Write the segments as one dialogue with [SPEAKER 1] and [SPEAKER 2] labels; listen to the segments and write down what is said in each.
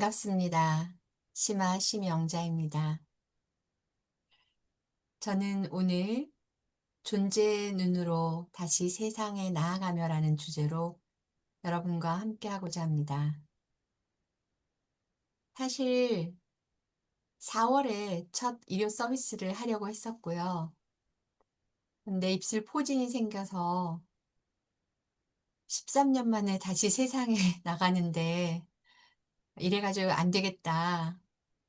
[SPEAKER 1] 반갑습니다. 심아 심영자입니다. 저는 오늘 존재의 눈으로 다시 세상에 나아가며라는 주제로 여러분과 함께 하고자 합니다. 사실 4월에 첫 의료 서비스를 하려고 했었고요. 근데 입술 포진이 생겨서 13년 만에 다시 세상에 나가는데 이래가지고 안 되겠다.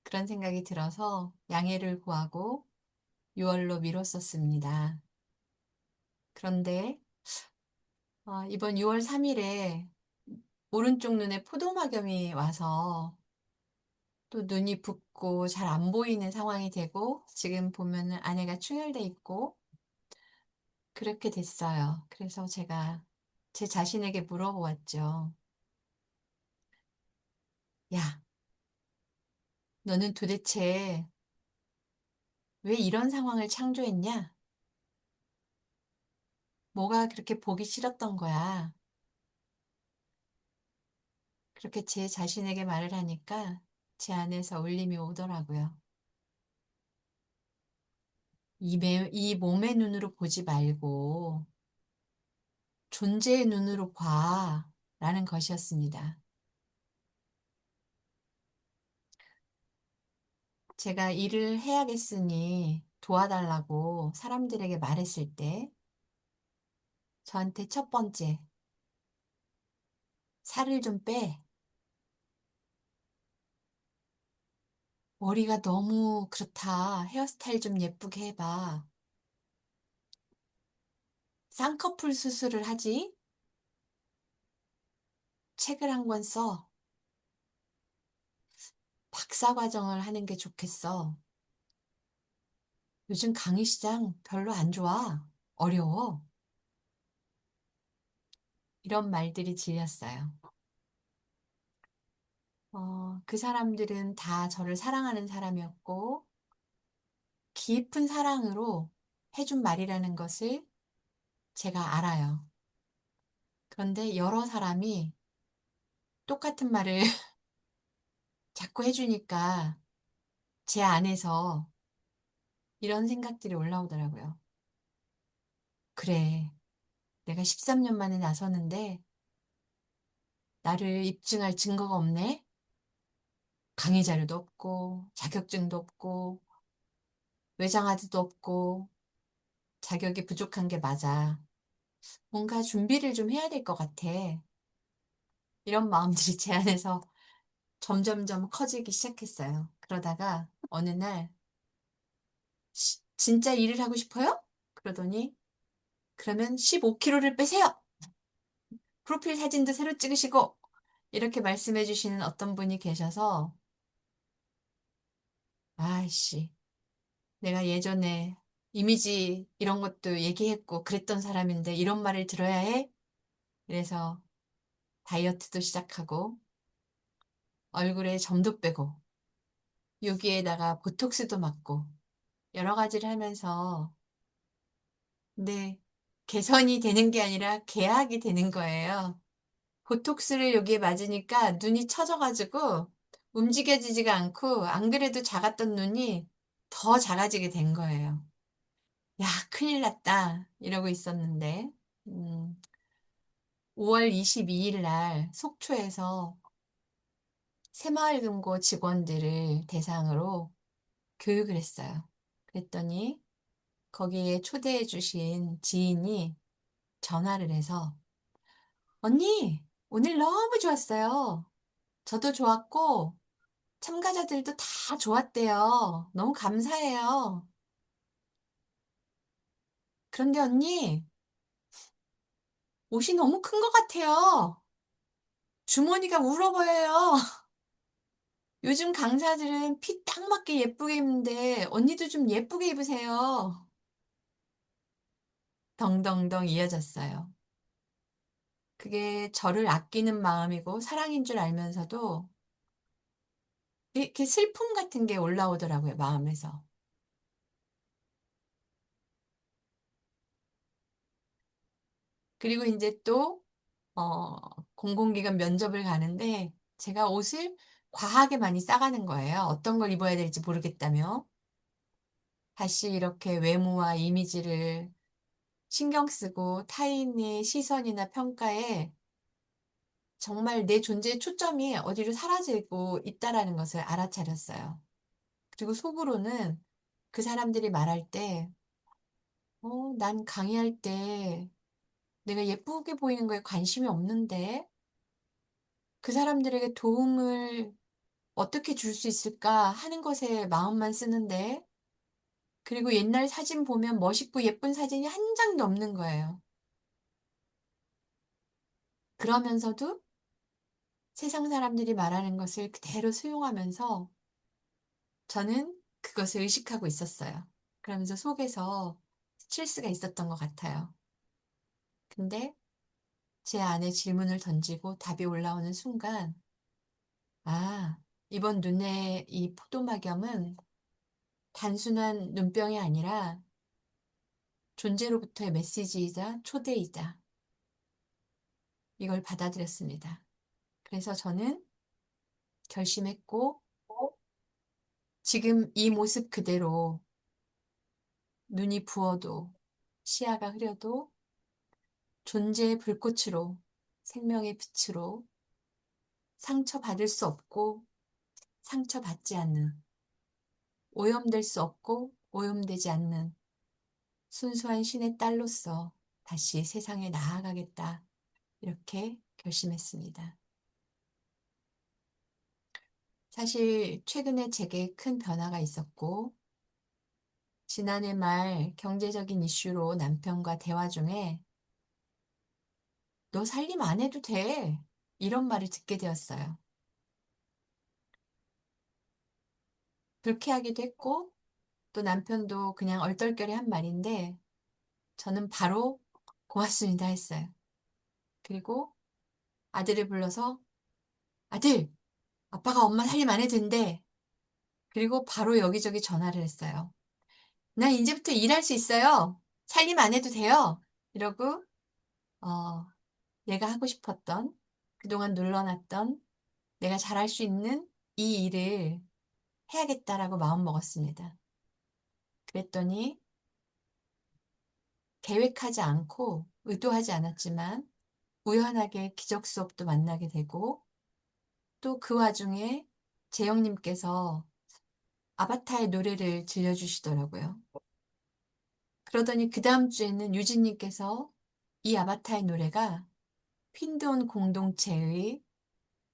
[SPEAKER 1] 그런 생각이 들어서 양해를 구하고 6월로 미뤘었습니다. 그런데 이번 6월 3일에 오른쪽 눈에 포도막염이 와서 또 눈이 붓고 잘 안 보이는 상황이 되고 지금 보면은 안에가 충혈돼 있고 그렇게 됐어요. 그래서 제가 제 자신에게 물어보았죠. "야, 너는 도대체 왜 이런 상황을 창조했냐? 뭐가 그렇게 보기 싫었던 거야?" 그렇게 제 자신에게 말을 하니까 제 안에서 울림이 오더라고요. 이 몸의 눈으로 보지 말고 존재의 눈으로 봐. 라는 것이었습니다. 제가 일을 해야겠으니 도와달라고 사람들에게 말했을 때 저한테 첫 번째, 살을 좀 빼. 머리가 너무 그렇다. 헤어스타일 좀 예쁘게 해봐. 쌍꺼풀 수술을 하지? 책을 한 권 써. 박사 과정을 하는 게 좋겠어. 요즘 강의 시장 별로 안 좋아. 어려워. 이런 말들이 질렸어요. 그 사람들은 다 저를 사랑하는 사람이었고, 깊은 사랑으로 해준 말이라는 것을 제가 알아요. 그런데 여러 사람이 똑같은 말을 자꾸 해주니까 제 안에서 이런 생각들이 올라오더라고요. 그래, 내가 13년 만에 나서는데 나를 입증할 증거가 없네? 강의 자료도 없고, 자격증도 없고, 외장하드도 없고, 자격이 부족한 게 맞아. 뭔가 준비를 좀 해야 될 것 같아. 이런 마음들이 제 안에서 점점점 커지기 시작했어요. 그러다가 어느 날 진짜 일을 하고 싶어요?" 그러더니 "그러면 15kg를 빼세요. 프로필 사진도 새로 찍으시고." 이렇게 말씀해 주시는 어떤 분이 계셔서 '아이씨, 내가 예전에 이미지 이런 것도 얘기했고 그랬던 사람인데 이런 말을 들어야 해?' 그래서 다이어트도 시작하고 얼굴에 점도 빼고 여기에다가 보톡스도 맞고 여러 가지를 하면서 네, 개선이 되는 게 아니라 개약이 되는 거예요. 보톡스를 여기에 맞으니까 눈이 처져 가지고 움직여지지가 않고 안 그래도 작았던 눈이 더 작아지게 된 거예요. '야, 큰일 났다.' 이러고 있었는데 5월 22일 날 속초에서 새마을금고 직원들을 대상으로 교육을 했어요. 그랬더니 거기에 초대해 주신 지인이 전화를 해서 "언니, 오늘 너무 좋았어요. 저도 좋았고 참가자들도 다 좋았대요. 너무 감사해요. 그런데 언니, 옷이 너무 큰 것 같아요. 주머니가 울어 보여요. 요즘 강사들은 fit 딱 맞게 예쁘게 입는데 언니도 좀 예쁘게 입으세요." 덩덩덩 이어졌어요. 그게 저를 아끼는 마음이고 사랑인 줄 알면서도 이렇게 슬픔 같은 게 올라오더라고요, 마음에서. 그리고 인제 또 공공기관 면접을 가는데 제가 옷을 과하게 많이 싸가는 거예요. 어떤 걸 입어야 될지 모르겠다며. 다시 이렇게 외모와 이미지를 신경 쓰고 타인의 시선이나 평가에 정말 내 존재의 초점이 어디로 사라지고 있다라는 것을 알아차렸어요. 그리고 속으로는 그 사람들이 말할 때, 난 강의할 때 내가 예쁘게 보이는 거에 관심이 없는데 그 사람들에게 도움을 어떻게 줄 수 있을까 하는 것에 마음만 쓰는데 그리고 옛날 사진 보면 멋있고 예쁜 사진이 한 장도 없는 거예요. 그러면서도 세상 사람들이 말하는 것을 그대로 수용하면서 저는 그것을 의식하고 있었어요. 그러면서 속에서 스트레스가 있었던 것 같아요. 근데 제 안에 질문을 던지고 답이 올라오는 순간, 아, 이번 눈의 이 포도막염은 단순한 눈병이 아니라 존재로부터의 메시지이자 초대이자 이걸 받아들였습니다. 그래서 저는 결심했고 지금 이 모습 그대로 눈이 부어도 시야가 흐려도 존재의 불꽃으로 생명의 빛으로 상처받을 수 없고 상처받지 않는 오염될 수 없고 오염되지 않는 순수한 신의 딸로서 다시 세상에 나아가겠다 이렇게 결심했습니다. 사실 최근에 제게 큰 변화가 있었고 지난해 말 경제적인 이슈로 남편과 대화 중에 너 살림 안 해도 돼. 이런 말을 듣게 되었어요. 불쾌하기도 했고 또 남편도 그냥 얼떨결에 한 말인데 저는 바로 고맙습니다 했어요. 그리고 아들을 불러서 아들, 아빠가 엄마 살림 안 해도 된대. 그리고 바로 여기저기 전화를 했어요. 나 이제부터 일할 수 있어요. 살림 안 해도 돼요. 이러고 어, 내가 하고 싶었던 그동안 눌러놨던 내가 잘할 수 있는 이 일을 해야겠다라고 마음먹었습니다. 그랬더니 계획하지 않고 의도하지 않았지만 우연하게 기적 수업도 만나게 되고 또 그 와중에 재영님께서 아바타의 노래를 들려주시더라고요. 그러더니 그 다음 주에는 유진님께서 이 아바타의 노래가 핀돈 공동체의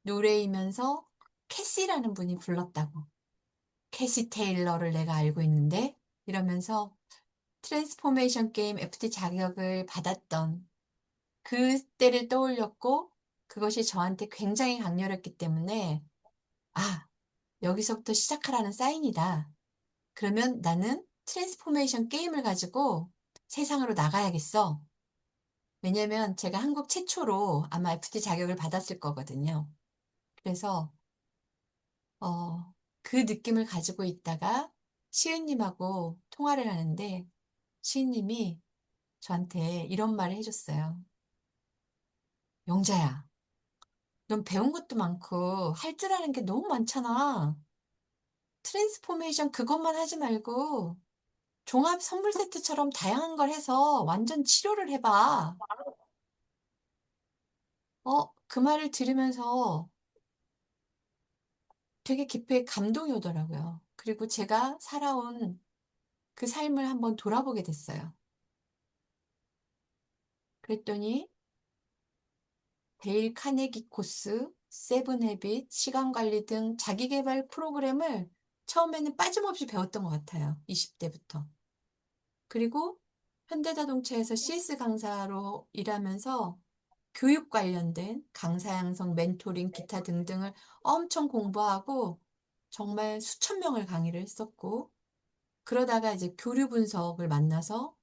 [SPEAKER 1] 노래이면서 캐시라는 분이 불렀다고. 캐시 테일러를 내가 알고 있는데 이러면서 트랜스포메이션 게임 FT 자격을 받았던 그때를 떠올렸고 그것이 저한테 굉장히 강렬했기 때문에 아, 여기서부터 시작하라는 사인이다. 그러면 나는 트랜스포메이션 게임을 가지고 세상으로 나가야겠어. 왜냐면 제가 한국 최초로 아마 FT 자격을 받았을 거거든요. 그래서 어, 그 느낌을 가지고 있다가 시은님하고 통화를 하는데 시은님이 저한테 이런 말을 해줬어요. 영자야, 넌 배운 것도 많고 할 줄 아는 게 너무 많잖아. 트랜스포메이션 그것만 하지 말고 종합 선물 세트처럼 다양한 걸 해서 완전 치료를 해봐. 그 말을 들으면서 되게 깊이 감동이 오더라고요. 그리고 제가 살아온 그 삶을 한번 돌아보게 됐어요. 그랬더니 데일 카네기 코스, 세븐 헤빗, 시간 관리 등 자기 개발 프로그램을 처음에는 빠짐없이 배웠던 것 같아요. 20대부터. 그리고 현대자동차에서 CS 강사로 일하면서 교육 관련된 강사 양성, 멘토링, 기타 등등을 엄청 공부하고 정말 수천 명을 강의를 했었고 그러다가 이제 교류 분석을 만나서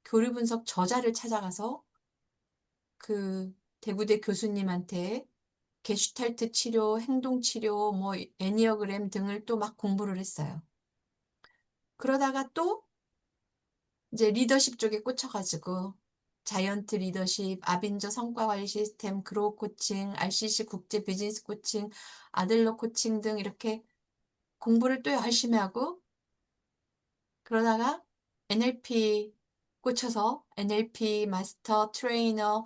[SPEAKER 1] 교류 분석 저자를 찾아가서 그 대구대 교수님한테 게슈탈트 치료, 행동 치료, 뭐 애니어그램 등을 또 막 공부를 했어요. 그러다가 또 이제 리더십 쪽에 꽂혀가지고 자이언트 리더십, 아빈저 성과관리 시스템, 그로우 코칭, RCC 국제 비즈니스 코칭, 아들러 코칭 등 이렇게 공부를 또 열심히 하고 그러다가 NLP 꽂혀서 NLP 마스터 트레이너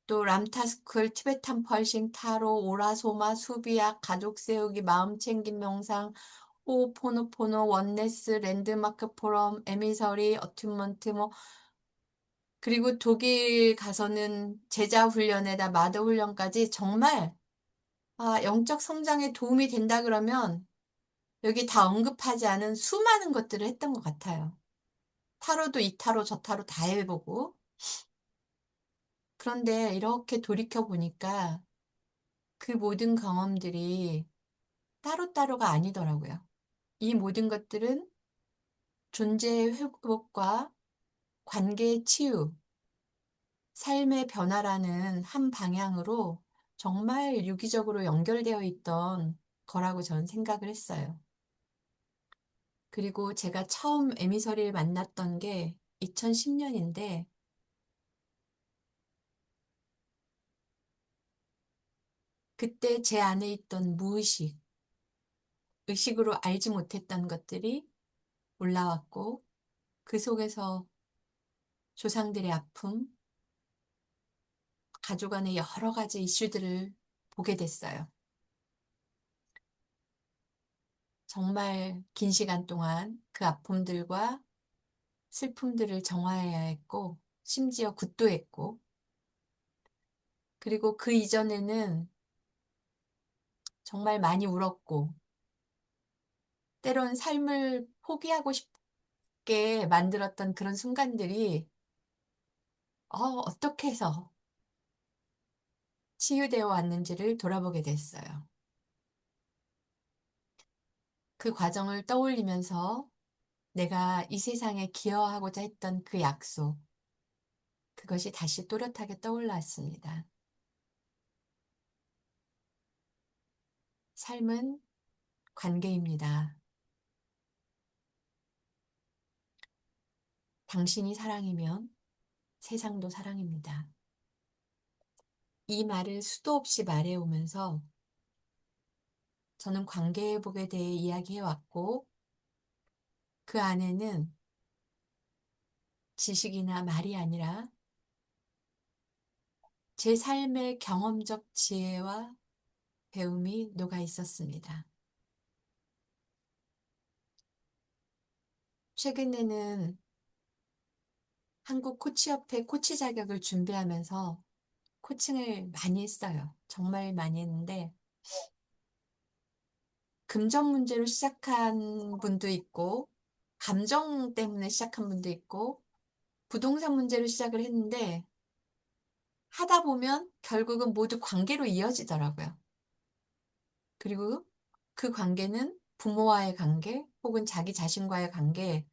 [SPEAKER 1] 또 람타스쿨, 티베탄 펄싱, 타로, 오라소마, 수비약, 가족 세우기, 마음 챙김 명상, 호호포노포노, 원네스, 랜드마크 포럼, 에미서리, 어튜먼트 뭐 그리고 독일 가서는 제자 훈련에다 마더 훈련까지 정말 영적 성장에 도움이 된다 그러면 여기 다 언급하지 않은 수많은 것들을 했던 것 같아요. 타로도 이 타로 저 타로 다 해보고 그런데 이렇게 돌이켜 보니까 그 모든 경험들이 따로따로가 아니더라고요. 이 모든 것들은 존재의 회복과 관계의 치유, 삶의 변화라는 한 방향으로 정말 유기적으로 연결되어 있던 거라고 저는 생각을 했어요. 그리고 제가 처음 에미서리를 만났던 게 2010년인데 그때 제 안에 있던 무의식, 의식으로 알지 못했던 것들이 올라왔고 그 속에서 조상들의 아픔, 가족 안의 여러 가지 이슈들을 보게 됐어요. 정말 긴 시간 동안 그 아픔들과 슬픔들을 정화해야 했고, 심지어 굿도 했고, 그리고 그 이전에는 정말 많이 울었고, 때론 삶을 포기하고 싶게 만들었던 그런 순간들이, 어떻게 해서 치유되어 왔는지를 돌아보게 됐어요. 그 과정을 떠올리면서 내가 이 세상에 기여하고자 했던 그 약속, 그것이 다시 또렷하게 떠올랐습니다. 삶은 관계입니다. 당신이 사랑이면 세상도 사랑입니다. 이 말을 수도 없이 말해오면서 저는 관계회복에 대해 이야기해왔고 그 안에는 지식이나 말이 아니라 제 삶의 경험적 지혜와 배움이 녹아 있었습니다. 최근에는 한국 코치협회 코치 자격을 준비하면서 코칭을 많이 했어요. 정말 많이 했는데 금전 문제로 시작한 분도 있고 감정 때문에 시작한 분도 있고 부동산 문제로 시작을 했는데 하다 보면 결국은 모두 관계로 이어지더라고요. 그리고 그 관계는 부모와의 관계 혹은 자기 자신과의 관계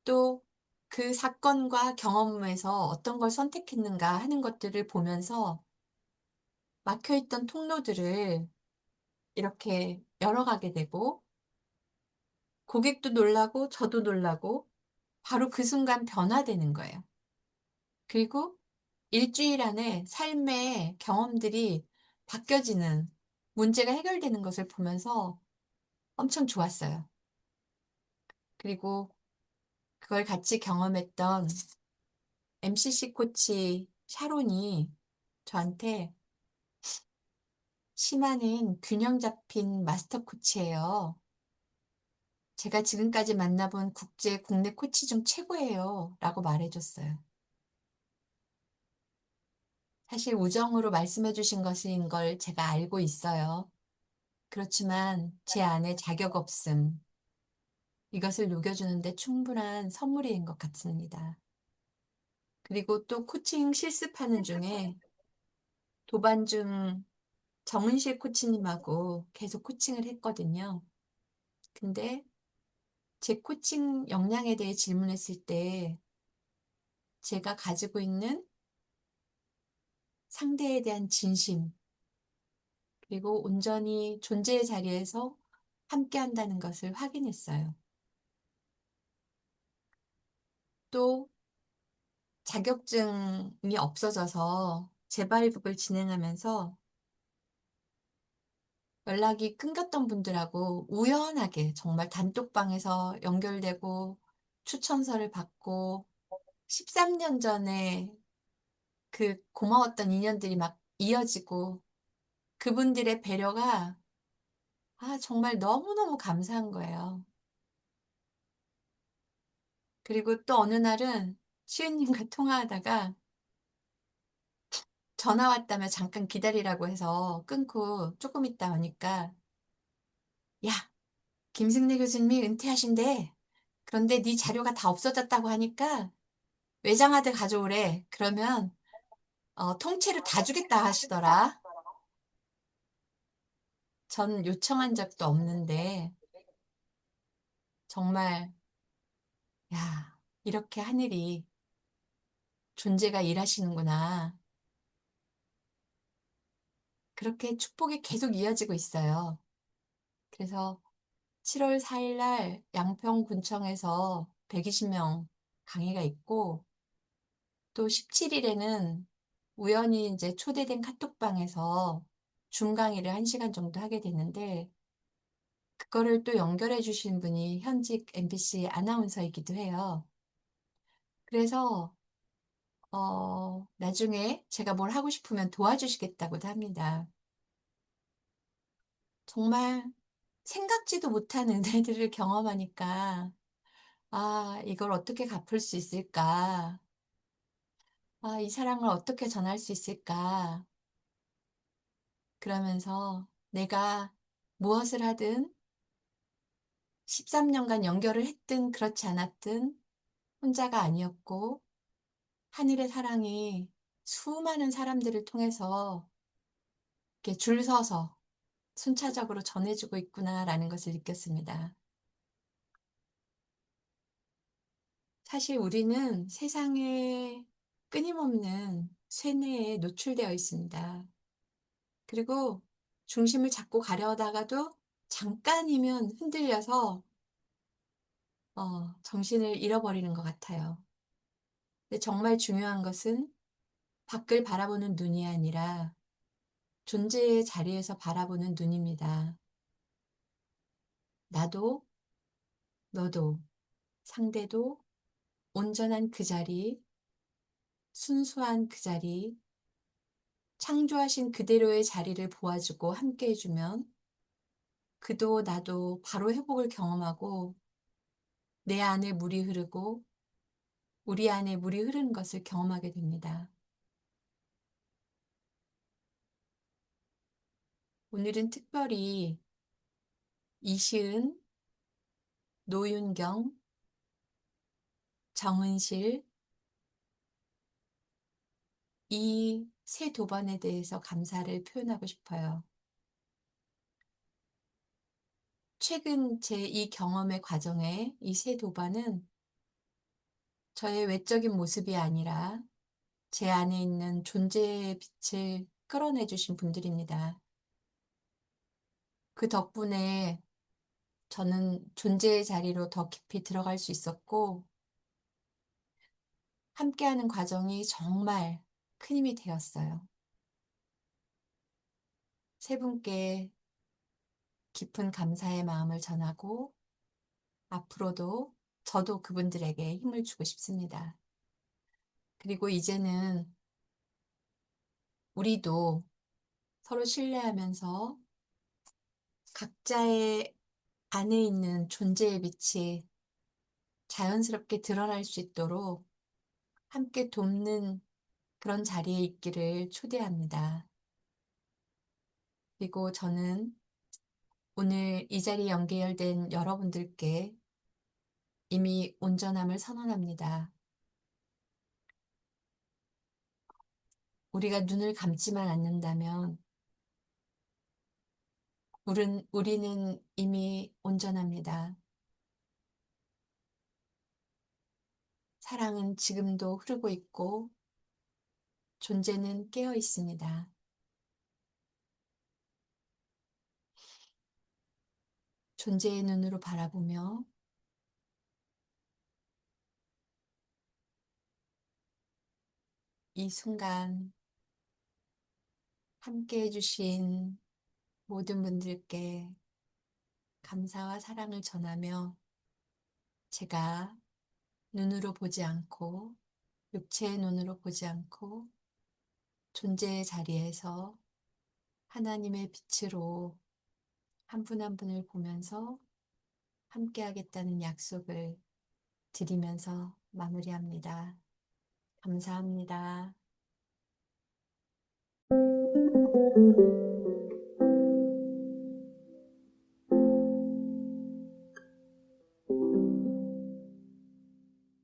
[SPEAKER 1] 또 그 사건과 경험에서 어떤 걸 선택했는가 하는 것들을 보면서 막혀있던 통로들을 이렇게 열어가게 되고 고객도 놀라고 저도 놀라고 바로 그 순간 변화되는 거예요. 그리고 일주일 안에 삶의 경험들이 바뀌어지는 문제가 해결되는 것을 보면서 엄청 좋았어요. 그리고 그걸 같이 경험했던 MCC 코치 샤론이 저한테 심한은 균형 잡힌 마스터 코치예요. 제가 지금까지 만나본 국제 국내 코치 중 최고예요. 라고 말해줬어요. 사실 우정으로 말씀해 주신 것인 걸 제가 알고 있어요. 그렇지만 제 안에 자격 없음, 이것을 녹여주는데 충분한 선물인 것 같습니다. 그리고 또 코칭 실습하는 중에 도반중 정은실 코치님하고 계속 코칭을 했거든요. 근데 제 코칭 역량에 대해 질문했을 때 제가 가지고 있는 상대에 대한 진심, 그리고 온전히 존재의 자리에서 함께 한다는 것을 확인했어요. 또 자격증이 없어져서 재발급을 진행하면서 연락이 끊겼던 분들하고 우연하게 정말 단톡방에서 연결되고 추천서를 받고 13년 전에 그 고마웠던 인연들이 막 이어지고 그분들의 배려가 정말 너무너무 감사한 거예요. 그리고 또 어느 날은 시은님과 통화하다가 전화 왔다며 잠깐 기다리라고 해서 끊고 조금 있다 오니까 "야, 김승래 교수님이 은퇴하신대. 그런데 네 자료가 다 없어졌다고 하니까 외장하드 가져오래. 그러면 통째로 다 주겠다 하시더라." 전 요청한 적도 없는데 정말 야, 이렇게 하늘이 존재가 일하시는구나. 그렇게 축복이 계속 이어지고 있어요. 그래서 7월 4일 날 양평군청에서 120명 강의가 있고 또 17일에는 우연히 이제 초대된 카톡방에서 줌 강의를 1시간 정도 하게 됐는데 그거를 또 연결해 주신 분이 현직 MBC 아나운서이기도 해요. 그래서 나중에 제가 뭘 하고 싶으면 도와주시겠다고도 합니다. 정말 생각지도 못한 은혜들을 경험하니까 이걸 어떻게 갚을 수 있을까? 이 사랑을 어떻게 전할 수 있을까? 그러면서 내가 무엇을 하든 13년간 연결을 했든 그렇지 않았든 혼자가 아니었고 하늘의 사랑이 수많은 사람들을 통해서 이렇게 줄 서서 순차적으로 전해주고 있구나라는 것을 느꼈습니다. 사실 우리는 세상에 끊임없는 쇠뇌에 노출되어 있습니다. 그리고 중심을 잡고 가려다가도 잠깐이면 흔들려서 정신을 잃어버리는 것 같아요. 근데 정말 중요한 것은 밖을 바라보는 눈이 아니라 존재의 자리에서 바라보는 눈입니다. 나도, 너도, 상대도 온전한 그 자리, 순수한 그 자리, 창조하신 그대로의 자리를 보아주고 함께 해주면 그도 나도 바로 회복을 경험하고 내 안에 물이 흐르고 우리 안에 물이 흐르는 것을 경험하게 됩니다. 오늘은 특별히 이시은, 노윤경, 정은실 이 세 도반에 대해서 감사를 표현하고 싶어요. 최근 제 이 경험의 과정에 이 세 도반은 저의 외적인 모습이 아니라 제 안에 있는 존재의 빛을 끌어내 주신 분들입니다. 그 덕분에 저는 존재의 자리로 더 깊이 들어갈 수 있었고 함께하는 과정이 정말 큰 힘이 되었어요. 세 분께 깊은 감사의 마음을 전하고 앞으로도 저도 그분들에게 힘을 주고 싶습니다. 그리고 이제는 우리도 서로 신뢰하면서 각자의 안에 있는 존재의 빛이 자연스럽게 드러날 수 있도록 함께 돕는 그런 자리에 있기를 초대합니다. 그리고 저는 오늘 이 자리에 연결된 여러분들께 이미 온전함을 선언합니다. 우리가 눈을 감지만 않는다면 우리는 이미 온전합니다. 사랑은 지금도 흐르고 있고 존재는 깨어 있습니다. 존재의 눈으로 바라보며 이 순간 함께 해주신 모든 분들께 감사와 사랑을 전하며 제가 눈으로 보지 않고 육체의 눈으로 보지 않고 존재의 자리에서 하나님의 빛으로 한 분 한 분을 보면서 함께 하겠다는 약속을 드리면서 마무리합니다. 감사합니다.